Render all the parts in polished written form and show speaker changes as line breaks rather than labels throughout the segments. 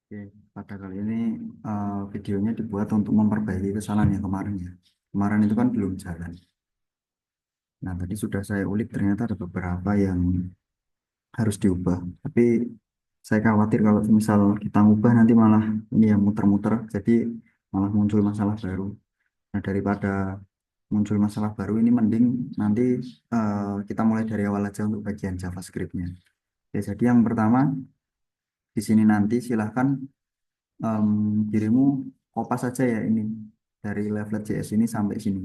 Oke, pada kali ini videonya dibuat untuk memperbaiki kesalahan yang kemarin ya. Kemarin itu kan belum jalan. Nah, tadi sudah saya ulik ternyata ada beberapa yang harus diubah. Tapi saya khawatir kalau misal kita ubah nanti malah ini ya muter-muter, jadi malah muncul masalah baru. Nah, daripada muncul masalah baru ini mending nanti kita mulai dari awal aja untuk bagian JavaScript-nya. Ya, jadi yang pertama di sini nanti silahkan em, dirimu kopas saja ya ini dari level JS ini sampai sini.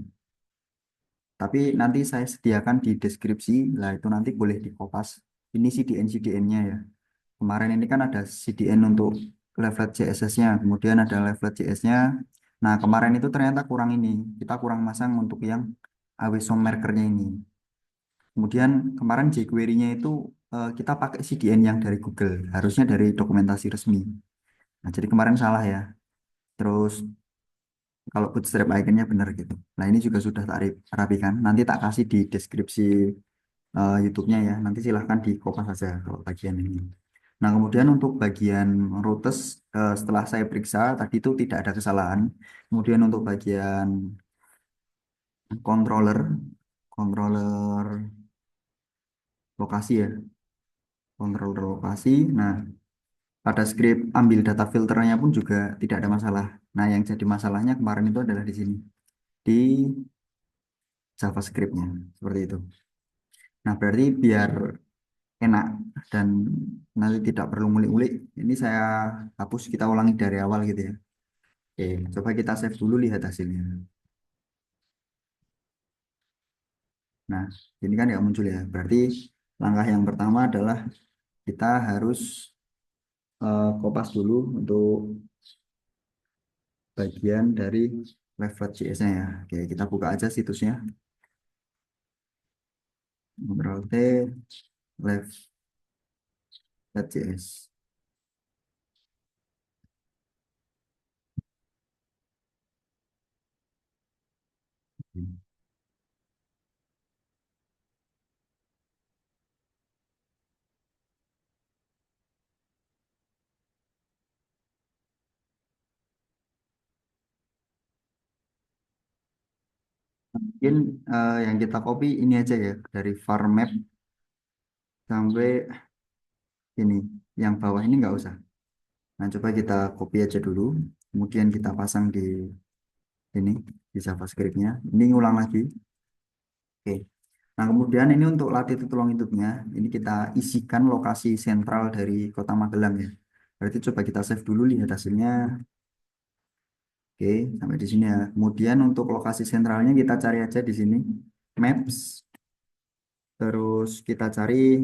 Tapi nanti saya sediakan di deskripsi, lah itu nanti boleh dikopas. Ini CDN-CDN-nya ya. Kemarin ini kan ada CDN untuk level CSS-nya, kemudian ada level JS-nya. Nah, kemarin itu ternyata kurang ini. Kita kurang masang untuk yang AWSOM markernya ini. Kemudian kemarin jQuery-nya itu kita pakai CDN yang dari Google, harusnya dari dokumentasi resmi. Nah, jadi kemarin salah ya. Terus kalau bootstrap iconnya benar gitu. Nah ini juga sudah tak rapikan. Nanti tak kasih di deskripsi YouTube-nya ya. Nanti silahkan di copy saja kalau bagian ini. Nah kemudian untuk bagian routes setelah saya periksa tadi itu tidak ada kesalahan. Kemudian untuk bagian controller, controller lokasi ya, controller lokasi. Nah pada script ambil data filternya pun juga tidak ada masalah. Nah yang jadi masalahnya kemarin itu adalah di sini di JavaScript-nya seperti itu. Nah, berarti biar enak dan nanti tidak perlu ngulik-ngulik, ini saya hapus, kita ulangi dari awal gitu ya. Oke, coba kita save dulu lihat hasilnya. Nah, ini kan nggak muncul ya. Berarti langkah yang pertama adalah kita harus kopas dulu untuk bagian dari React.js-nya ya. Oke, kita buka aja situsnya. Ctrl T, React.js. Mungkin yang kita copy ini aja ya, dari var map sampai ini. Yang bawah ini nggak usah. Nah, coba kita copy aja dulu. Kemudian kita pasang di ini, di JavaScript-nya. Ini ngulang lagi. Oke. Nah, kemudian ini untuk latitude longitude-nya. Ini kita isikan lokasi sentral dari Kota Magelang ya. Berarti coba kita save dulu, lihat hasilnya. Oke, sampai di sini ya. Kemudian untuk lokasi sentralnya kita cari aja di sini. Maps. Terus kita cari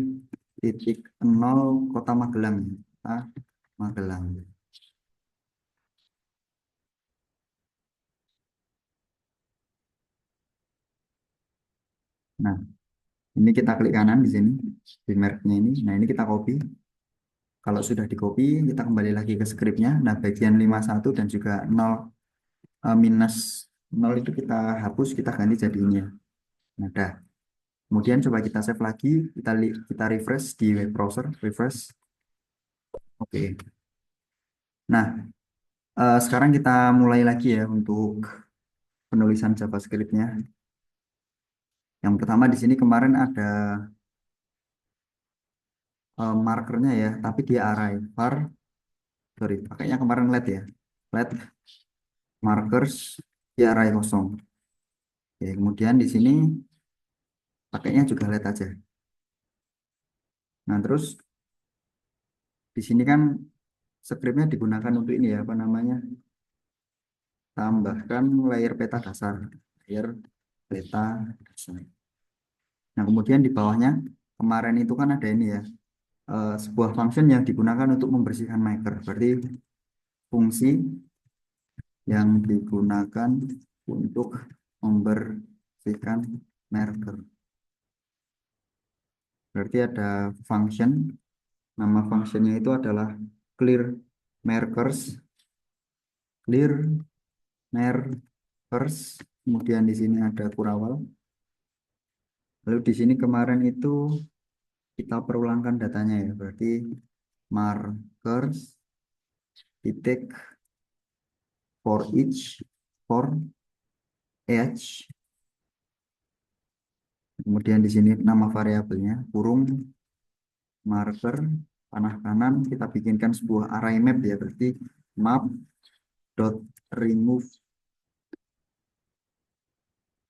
titik nol Kota Magelang. Ah, Magelang. Nah, ini kita klik kanan di sini, di merknya ini. Nah, ini kita copy. Kalau sudah di copy, kita kembali lagi ke scriptnya. Nah, bagian 51 dan juga 0 minus 0 itu kita hapus, kita ganti jadi ini ya. Nah, dah. Kemudian coba kita save lagi, kita refresh di web browser, refresh. Oke. Nah, sekarang kita mulai lagi ya untuk penulisan JavaScript-nya. Yang pertama di sini kemarin ada markernya ya, tapi dia array var, sorry, pakainya kemarin let ya, let markers di array kosong. Oke, kemudian di sini pakainya juga let aja. Nah, terus di sini kan scriptnya digunakan untuk ini ya, apa namanya, tambahkan layer peta dasar, layer peta dasar. Nah, kemudian di bawahnya kemarin itu kan ada ini ya, sebuah function yang digunakan untuk membersihkan maker. Berarti fungsi yang digunakan untuk membersihkan marker. Berarti ada function, nama functionnya itu adalah clear markers, clear markers. Kemudian di sini ada kurawal. Lalu di sini kemarin itu kita perulangkan datanya ya. Berarti markers titik for each kemudian di sini nama variabelnya kurung marker panah kanan kita bikinkan sebuah array map ya, berarti map dot remove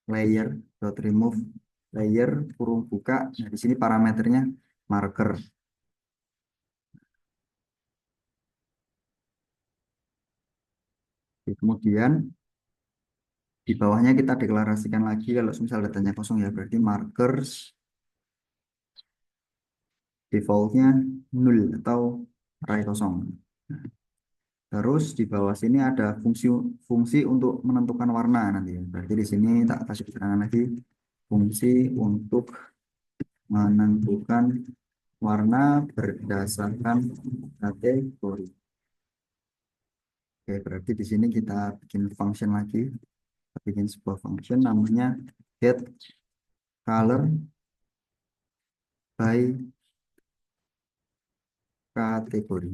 layer kurung buka. Nah, di sini parameternya marker. Kemudian di bawahnya kita deklarasikan lagi kalau misal datanya kosong ya, berarti markers defaultnya 0 atau array kosong. Terus di bawah sini ada fungsi untuk menentukan warna nanti ya. Berarti di sini tak kasih keterangan lagi fungsi untuk menentukan warna berdasarkan kategori. Oke, berarti di sini kita bikin function lagi. Kita bikin sebuah function namanya get color by kategori.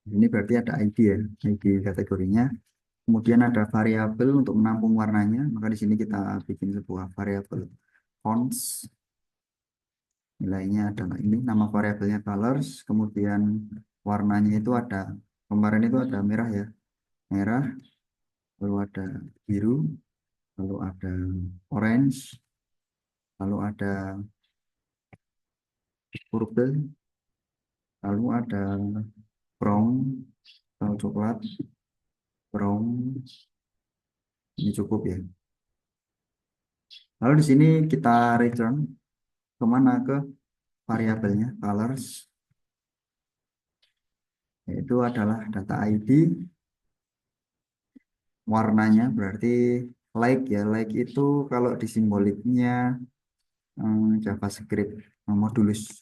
Ini berarti ada ID ya, ID kategorinya. Kemudian ada variabel untuk menampung warnanya. Maka di sini kita bikin sebuah variabel fonts. Nilainya adalah ini, nama variabelnya colors. Kemudian warnanya itu ada, kemarin itu ada merah ya, merah. Lalu ada biru, lalu ada orange, lalu ada purple, lalu ada brown atau coklat, brown. Ini cukup ya. Lalu di sini kita return kemana, ke variabelnya colors, yaitu adalah data ID, warnanya berarti like ya, like itu kalau di simboliknya JavaScript modulus.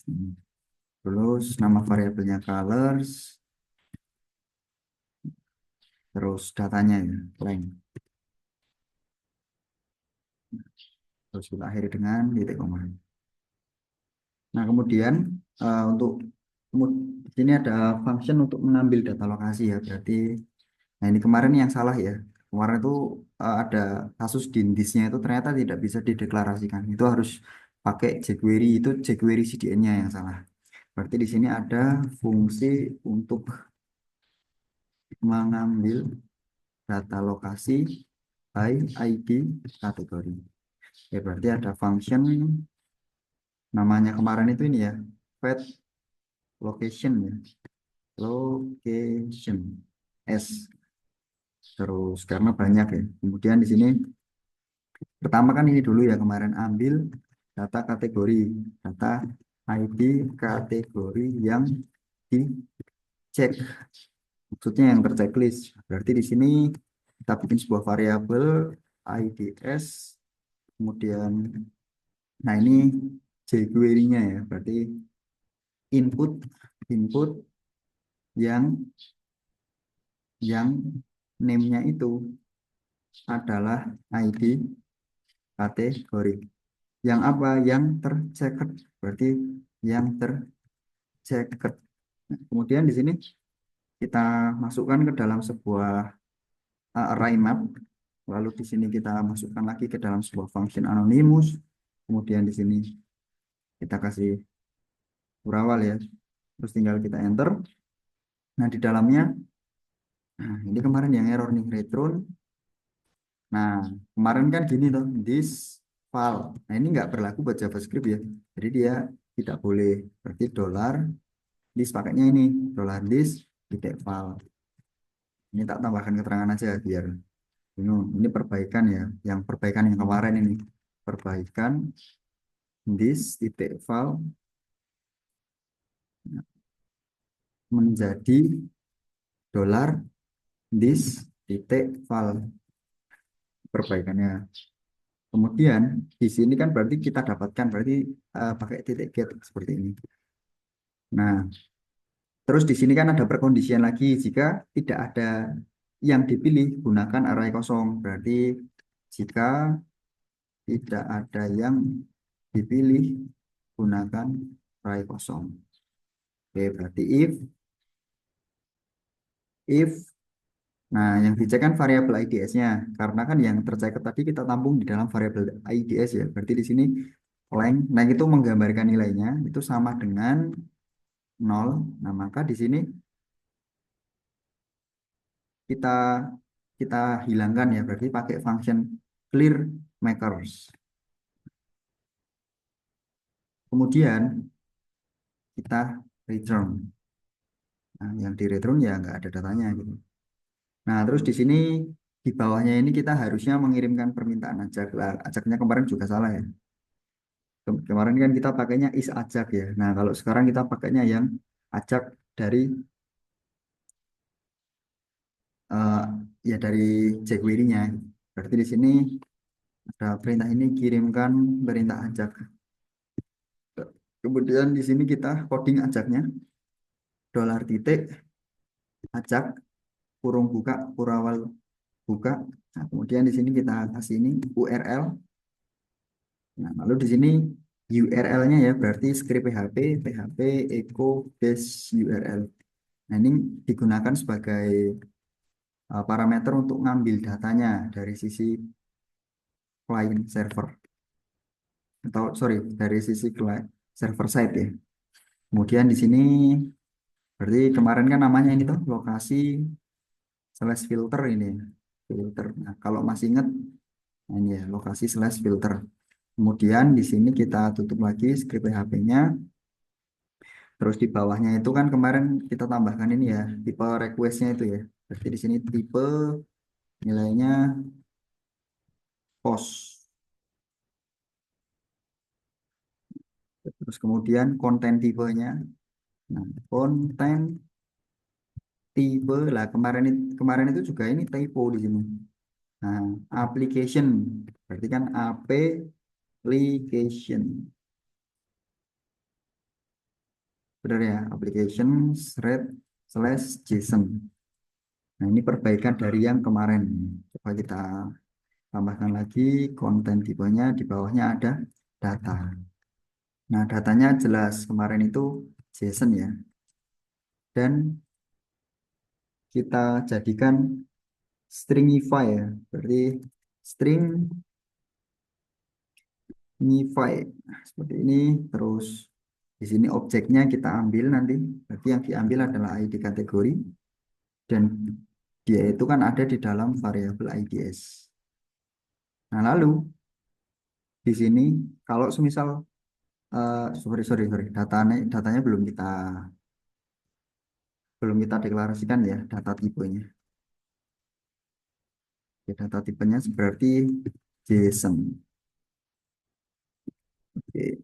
Terus nama variabelnya colors, terus datanya ya length. Terus kita akhiri dengan titik koma. Nah kemudian untuk di sini ada function untuk mengambil data lokasi ya, berarti nah ini kemarin yang salah ya. Kemarin itu ada kasus di disknya itu ternyata tidak bisa dideklarasikan. Itu harus pakai jQuery, itu jQuery CDN-nya yang salah. Berarti di sini ada fungsi untuk mengambil data lokasi by ID kategori. Ya berarti ada function namanya kemarin itu ini ya, fetch location ya, location s. Terus karena banyak ya. Kemudian di sini pertama kan ini dulu ya, kemarin ambil data kategori, data ID kategori yang dicek, maksudnya yang terchecklist. Berarti di sini kita bikin sebuah variabel IDs, kemudian nah ini jQuery-nya ya, berarti input input yang name-nya itu adalah ID kategori. Yang apa? Yang terchecked. Berarti yang terchecked. Nah, kemudian di sini kita masukkan ke dalam sebuah array map. Lalu di sini kita masukkan lagi ke dalam sebuah function anonymous. Kemudian di sini kita kasih berawal ya. Terus tinggal kita enter. Nah, di dalamnya nah, ini kemarin yang error nih, return. Nah, kemarin kan gini tuh, this file. Nah, ini nggak berlaku buat JavaScript ya. Jadi dia tidak boleh. Berarti dollar this pakainya ini, dollar this titik file. Ini tak tambahkan keterangan aja biar ini perbaikan ya. Yang perbaikan yang kemarin ini. Perbaikan this titik file menjadi dollar this titik file. Perbaikannya. Kemudian di sini kan berarti kita dapatkan berarti pakai titik get seperti ini. Nah, terus di sini kan ada perkondisian lagi, jika tidak ada yang dipilih gunakan array kosong. Berarti jika tidak ada yang dipilih gunakan array kosong. Oke, berarti if if, nah yang dicek kan variabel IDS-nya, karena kan yang tercekat tadi kita tampung di dalam variabel IDS ya, berarti di sini length, nah itu menggambarkan nilainya itu sama dengan nol. Nah maka di sini kita kita hilangkan ya, berarti pakai function clear makers. Kemudian kita return. Nah, yang di return ya nggak ada datanya gitu. Nah, terus di sini di bawahnya ini kita harusnya mengirimkan permintaan ajak. Lah, ajaknya kemarin juga salah ya. Kemarin kan kita pakainya is ajak ya. Nah, kalau sekarang kita pakainya yang ajak dari eh, ya dari jQuery-nya. Berarti di sini ada perintah ini kirimkan perintah ajak. Kemudian di sini kita coding ajaknya dolar titik ajak kurung buka kurawal buka. Nah, kemudian di sini kita kasih ini URL. Nah, lalu di sini URL-nya ya berarti script PHP, PHP echo base URL. Nah, ini digunakan sebagai parameter untuk ngambil datanya dari sisi client server atau sorry dari sisi client server side ya. Kemudian di sini berarti kemarin kan namanya ini tuh lokasi slash filter ini ya. Filter. Nah, kalau masih ingat nah ini ya lokasi slash filter. Kemudian di sini kita tutup lagi script PHP-nya. Terus di bawahnya itu kan kemarin kita tambahkan ini ya, tipe request-nya itu ya. Berarti di sini tipe nilainya post. Terus kemudian konten tipenya. Nah, konten tipe lah kemarin itu juga ini typo di sini. Nah, application berarti kan application. Benar ya, application thread slash JSON. Nah, ini perbaikan dari yang kemarin. Coba kita tambahkan lagi konten tipenya di bawahnya ada data. Nah, datanya jelas kemarin itu JSON ya. Dan kita jadikan stringify ya. Berarti stringify. Nah, seperti ini. Terus di sini objeknya kita ambil nanti. Berarti yang diambil adalah ID kategori dan dia itu kan ada di dalam variabel IDS. Nah, lalu di sini kalau semisal sorry sorry sorry datanya belum kita deklarasikan ya data tipenya. Ya, data tipenya berarti JSON. Oke,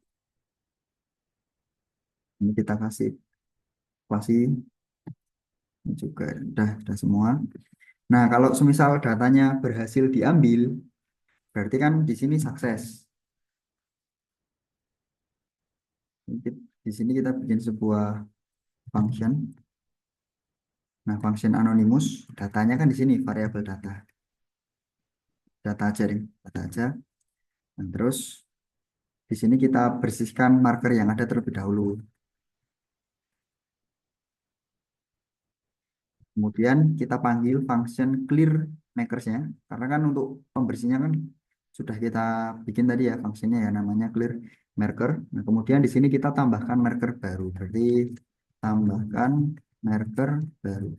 ini kita kasih spasi juga udah semua. Nah, kalau semisal datanya berhasil diambil, berarti kan di sini sukses. Di sini kita bikin sebuah function. Nah, function anonymous, datanya kan di sini variabel data. Data aja deh, data aja. Dan terus di sini kita bersihkan marker yang ada terlebih dahulu. Kemudian kita panggil function clear makersnya, karena kan untuk pembersihnya kan sudah kita bikin tadi ya fungsinya ya namanya clear marker. Nah, kemudian di sini kita tambahkan marker baru, berarti tambahkan marker baru.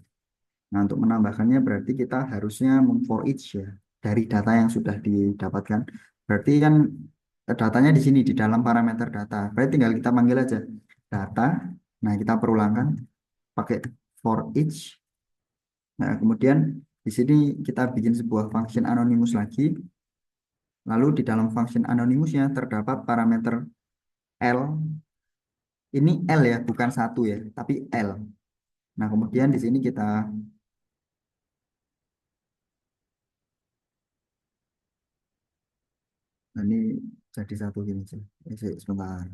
Nah, untuk menambahkannya berarti kita harusnya for each ya dari data yang sudah didapatkan. Berarti kan datanya di sini di dalam parameter data. Berarti tinggal kita panggil aja data. Nah, kita perulangkan pakai for each. Nah, kemudian di sini kita bikin sebuah function anonymous lagi. Lalu di dalam function anonymousnya terdapat parameter L. Ini L ya, bukan satu ya, tapi L. Nah, kemudian di sini kita nah, ini jadi satu gini sih. Sebentar.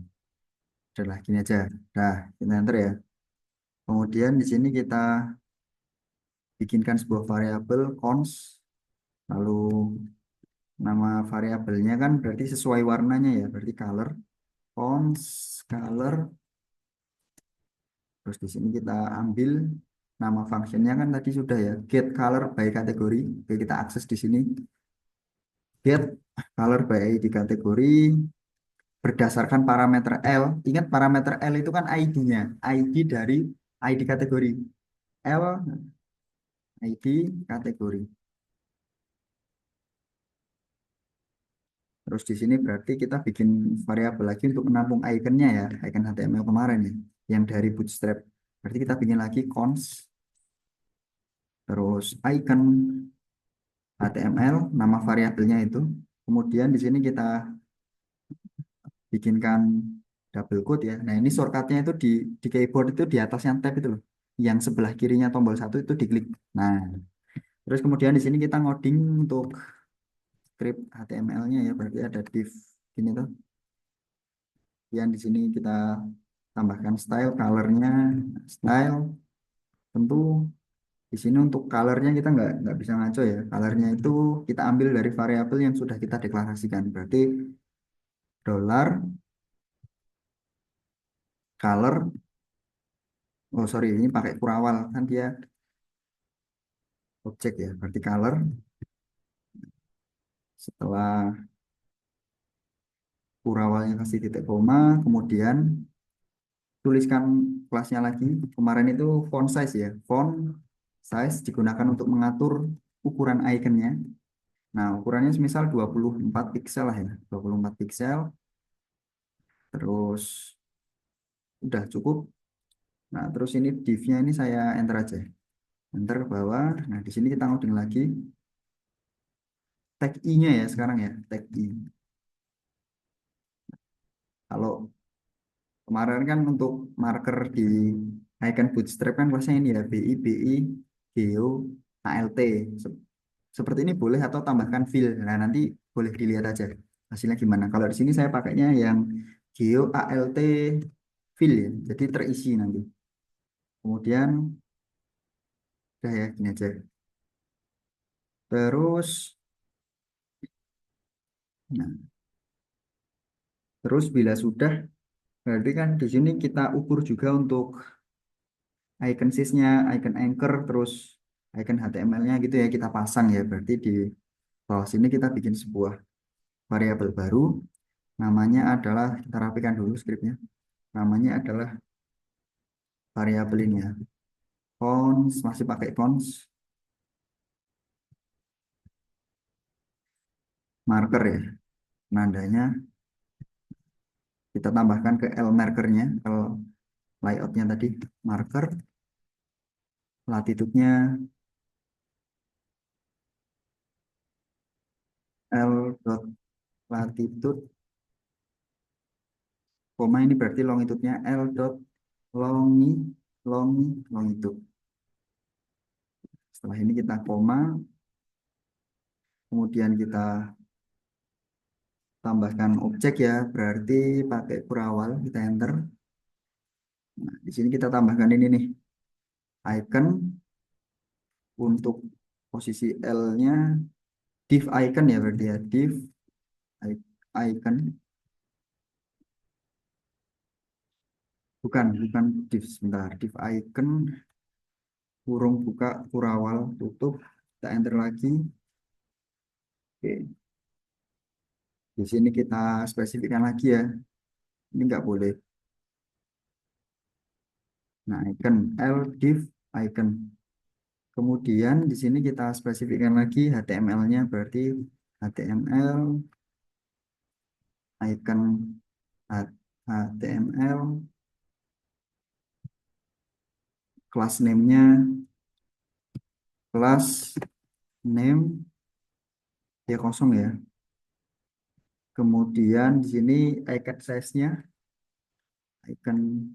Udah gini aja. Nah, kita enter ya. Kemudian di sini kita bikinkan sebuah variabel const. Lalu nama variabelnya kan berarti sesuai warnanya ya, berarti color. Const color. Terus di sini kita ambil Nama functionnya kan tadi sudah ya, get color by kategori. Oke, kita akses di sini. Get color by ID kategori berdasarkan parameter L. Ingat parameter L itu kan ID-nya, ID dari ID kategori. L ID kategori. Terus di sini berarti kita bikin variabel lagi untuk menampung ikonnya ya, icon HTML kemarin ya, yang dari Bootstrap. Berarti kita bikin lagi const, terus icon HTML, nama variabelnya itu. Kemudian di sini kita bikinkan double quote ya. Nah ini shortcutnya itu di keyboard itu di atasnya tab itu loh. Yang sebelah kirinya tombol satu itu diklik. Nah, terus kemudian di sini kita ngoding untuk script HTML-nya ya. Berarti ada div ini tuh. Yang di sini kita tambahkan style, colornya, style. Tentu di sini untuk colornya kita nggak bisa ngaco ya. Colornya itu kita ambil dari variabel yang sudah kita deklarasikan. Berarti dollar color. Oh sorry, ini pakai kurawal kan dia objek ya. Berarti color setelah kurawalnya kasih titik koma, kemudian tuliskan kelasnya lagi. Kemarin itu font size ya. Font size digunakan untuk mengatur ukuran iconnya. Nah, ukurannya semisal 24 piksel lah ya. 24 piksel. Terus udah cukup. Nah, terus ini div-nya ini saya enter aja. Enter ke bawah. Nah, di sini kita ngoding lagi. Tag i-nya ya sekarang ya. Tag i. Kalau kemarin kan untuk marker di icon Bootstrap kan kelasnya ini ya. BI, BI, Geo, ALT. Seperti ini boleh atau tambahkan fill. Nah, nanti boleh dilihat aja hasilnya gimana. Kalau di sini saya pakainya yang Geo ALT fill ya. Jadi terisi nanti. Kemudian udah ya gini aja. Terus nah, terus bila sudah berarti kan di sini kita ukur juga untuk icon sysnya, icon anchor, terus icon HTML-nya gitu ya kita pasang ya. Berarti di bawah sini kita bikin sebuah variabel baru. Namanya adalah kita rapikan dulu scriptnya. Namanya adalah variabel ini ya. Cons masih pakai cons marker ya. Nandanya kita tambahkan ke L markernya, L layoutnya tadi marker, latitude-nya L dot latitude, koma ini berarti longitude-nya L dot longi longi longitude. Setelah ini kita koma, kemudian kita tambahkan objek ya, berarti pakai kurawal kita enter. Nah, di sini kita tambahkan ini nih, icon untuk posisi L-nya div icon ya berarti ya, div icon, bukan div, sebentar, div icon kurung buka kurawal tutup, kita enter lagi. Oke, di sini kita spesifikkan lagi ya, ini nggak boleh. Nah, icon L div icon. Kemudian di sini kita spesifikkan lagi HTML-nya, berarti HTML icon HTML, kelas name-nya kelas name ya kosong ya. Kemudian di sini icon size-nya icon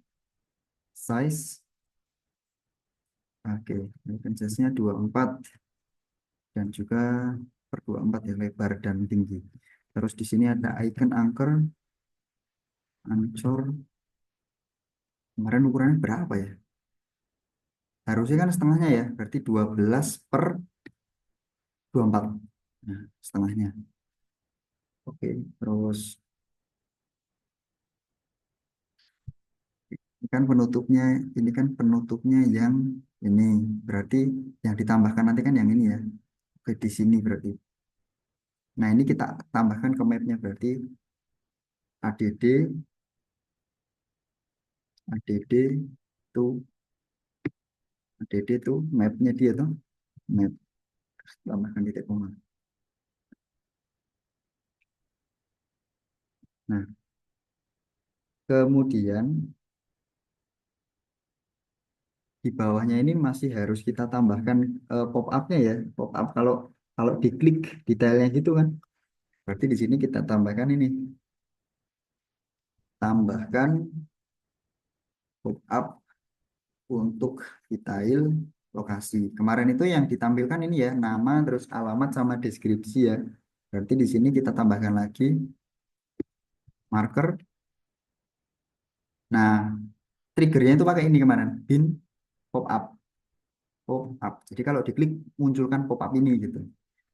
size, oke, icon size-nya 24 dan juga per 24 ya, lebar dan tinggi. Terus di sini ada icon anchor, ancur. Kemarin ukurannya berapa ya? Harusnya kan setengahnya ya, berarti 12 per 24. Nah, setengahnya. Oke, terus Ini kan penutupnya, ini kan penutupnya yang ini berarti yang ditambahkan nanti kan yang ini ya. Oke, di sini berarti. Nah, ini kita tambahkan ke mapnya berarti ADD, ADD tuh, ADD tuh mapnya dia tuh, map tambahkan titik koma. Nah, kemudian di bawahnya ini masih harus kita tambahkan pop up-nya ya. Pop up kalau kalau diklik detailnya gitu kan. Berarti di sini kita tambahkan ini, tambahkan pop up untuk detail lokasi. Kemarin itu yang ditampilkan ini ya, nama terus alamat sama deskripsi ya. Berarti di sini kita tambahkan lagi marker. Nah, triggernya itu pakai ini kemarin, bin pop up, pop up. Jadi kalau diklik munculkan pop up ini gitu.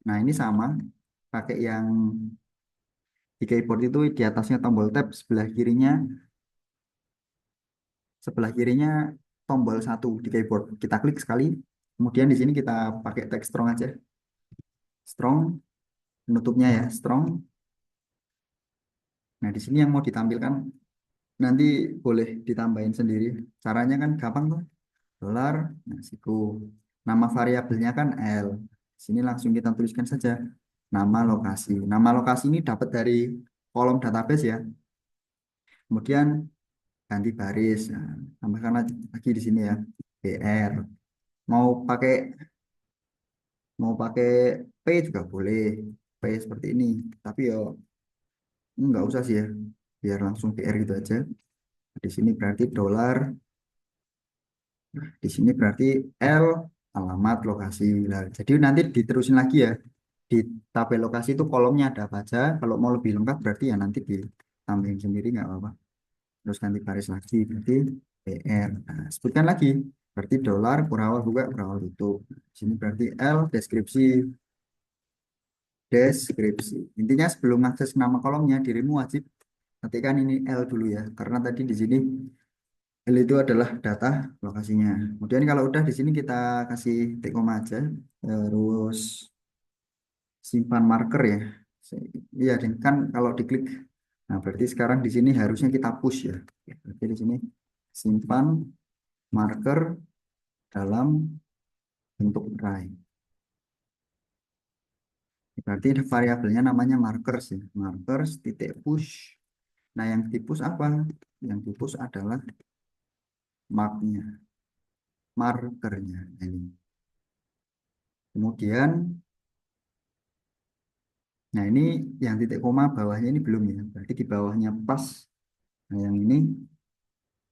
Nah, ini sama pakai yang di keyboard itu di atasnya tombol tab, sebelah kirinya tombol satu di keyboard. Kita klik sekali, kemudian di sini kita pakai teks strong aja. Strong, penutupnya ya, strong. Nah, di sini yang mau ditampilkan nanti boleh ditambahin sendiri. Caranya kan gampang tuh. Dolar, nah siku. Nama variabelnya kan L. Sini langsung kita tuliskan saja nama lokasi. Nama lokasi ini dapat dari kolom database ya. Kemudian ganti baris. Nah, tambahkan lagi di sini ya. BR. Mau pakai mau pakai P juga boleh. P seperti ini. Tapi yo nggak usah sih ya. Biar langsung BR gitu aja. Di sini berarti dolar. Di sini berarti L alamat lokasi. Nah, jadi nanti diterusin lagi ya. Di tabel lokasi itu kolomnya ada apa aja. Kalau mau lebih lengkap berarti ya nanti ditambahin sendiri nggak apa-apa. Terus ganti baris lagi berarti PR. Nah, sebutkan lagi. Berarti dolar kurawal buka kurawal tutup. Di sini berarti L deskripsi deskripsi. Intinya sebelum akses nama kolomnya dirimu wajib ketikkan ini L dulu ya. Karena tadi di sini L itu adalah data lokasinya. Kemudian kalau udah di sini kita kasih titik koma aja. Terus simpan marker ya. Iya, kan kalau diklik. Nah, berarti sekarang di sini harusnya kita push ya. Berarti di sini simpan marker dalam bentuk array. Berarti ada variabelnya namanya markers ya. Markers titik push. Nah, yang di push apa? Yang di push adalah marknya, markernya ini. Kemudian, nah ini yang titik koma bawahnya ini belum ya. Berarti di bawahnya pas. Nah, yang ini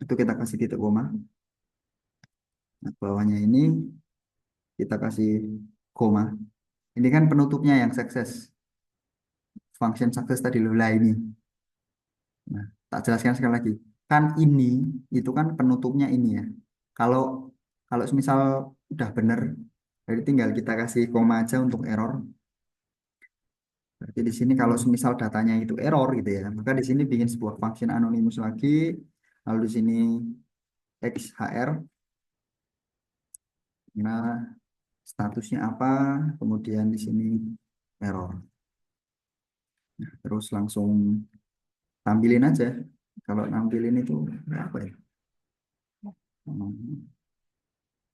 itu kita kasih titik koma. Nah, bawahnya ini kita kasih koma. Ini kan penutupnya yang sukses. Function sukses tadi lola ini. Nah, tak jelaskan sekali lagi. Kan ini itu kan penutupnya ini ya. Kalau kalau misal udah bener, jadi tinggal kita kasih koma aja untuk error. Berarti di sini kalau misal datanya itu error gitu ya, maka di sini bikin sebuah function anonymous lagi. Lalu di sini XHR, nah statusnya apa, kemudian di sini error. Terus langsung tampilin aja. Kalau nampilin itu apa ya? Hmm,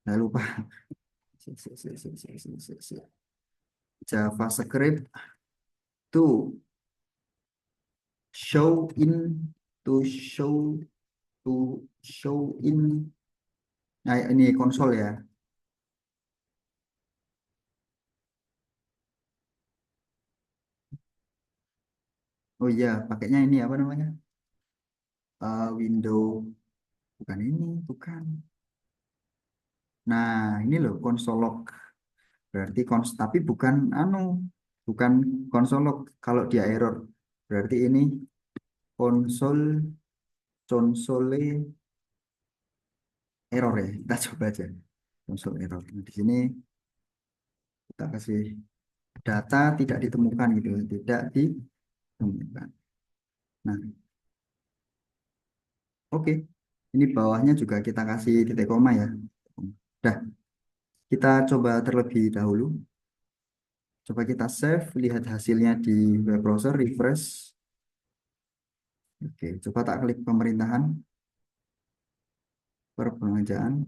saya lupa. JavaScript to show in to show in. Nah, ini konsol ya. Oh iya, pakainya ini apa namanya? Window, bukan ini, bukan. Nah, ini loh konsolog. Berarti tapi bukan bukan konsolog kalau dia error. Berarti ini konsol konsole error ya. Kita coba aja. Konsol error. Nah, di sini kita kasih data tidak ditemukan gitu, tidak ditemukan. Nah, oke. Ini bawahnya juga kita kasih titik koma ya. Dah, kita coba terlebih dahulu. Coba kita save, lihat hasilnya di web browser, refresh. Oke, coba tak klik pemerintahan, perbelanjaan,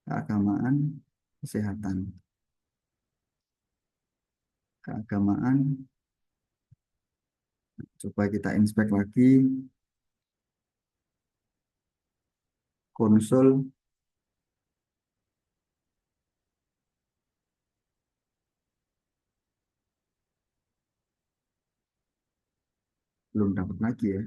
keagamaan, kesehatan, keagamaan. Coba kita inspek lagi, konsol, belum dapat lagi ya.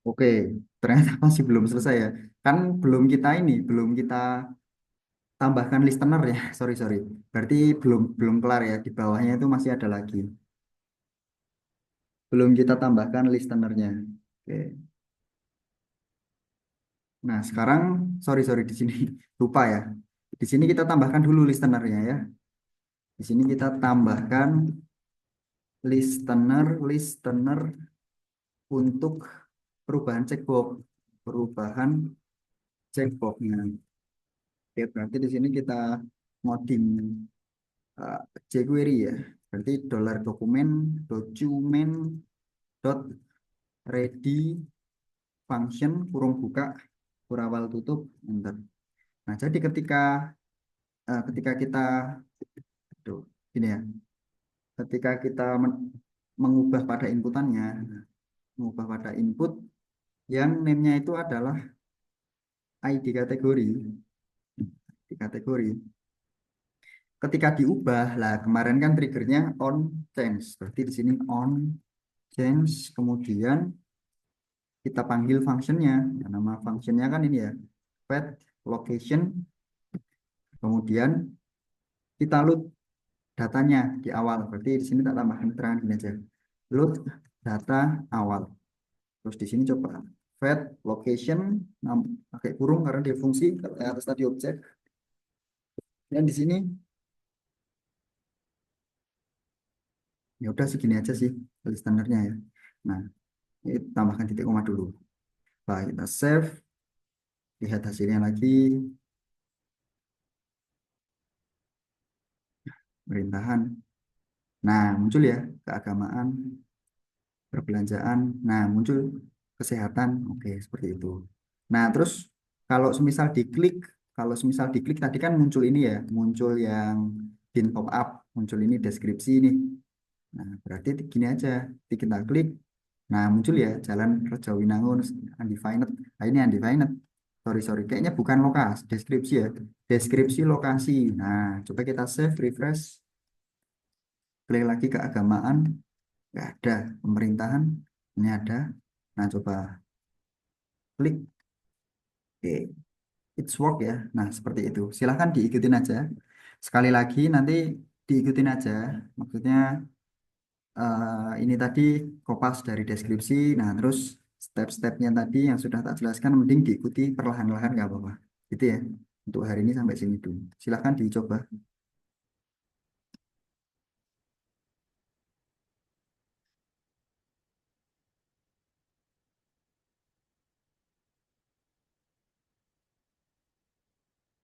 Oke, ternyata masih belum selesai ya. Kan belum kita tambahkan listener ya. Sorry, sorry. Berarti belum belum kelar ya. Di bawahnya itu masih ada lagi. Belum kita tambahkan listenernya. Oke. Nah, sekarang sorry, sorry di sini lupa ya. Di sini kita tambahkan dulu listenernya ya. Di sini kita tambahkan listener untuk perubahan checkbox. Perubahan checkboxnya. Oke, berarti di sini kita ngoding uh, jQuery ya. Berarti dolar dokumen dot ready function kurung buka kurawal tutup enter. Nah, jadi ketika kita aduh, gini ya, ketika kita mengubah pada inputannya, mengubah pada input yang name-nya itu adalah ID kategori, di kategori. Ketika diubah, lah kemarin kan triggernya on change. Berarti di sini on change, kemudian kita panggil functionnya. Nah, nama functionnya kan ini ya, fetch location, kemudian kita load datanya di awal. Berarti di sini tak tambahkan keterangan gini aja. Load data awal. Terus di sini coba fetch location pakai kurung karena dia fungsi kalau yang atas tadi objek. Dan di sini ya udah segini aja sih standarnya ya. Nah, ini tambahkan titik koma dulu. Nah, kita save, lihat hasilnya lagi, pemerintahan. Nah, muncul ya keagamaan, perbelanjaan. Nah, muncul kesehatan. Oke, seperti itu. Nah, terus kalau semisal diklik, kalau semisal diklik tadi kan muncul ini ya, muncul yang bin pop up, muncul ini deskripsi ini. Nah, berarti gini aja, kita klik. Nah, muncul ya Jalan Reja Winangun undefined. Nah, ini undefined. Sorry, sorry. Kayaknya bukan lokasi, deskripsi ya. Deskripsi lokasi. Nah, coba kita save, refresh, klik lagi keagamaan. Nggak ada. Pemerintahan. Ini ada. Nah, coba klik. Oke, it's work ya. Nah, seperti itu. Silahkan diikutin aja. Sekali lagi nanti diikutin aja. Maksudnya ini tadi kopas dari deskripsi. Nah, terus step-stepnya tadi yang sudah tak jelaskan mending diikuti perlahan-lahan nggak apa-apa. Gitu ya. Untuk hari ini sampai sini dulu. Silahkan dicoba.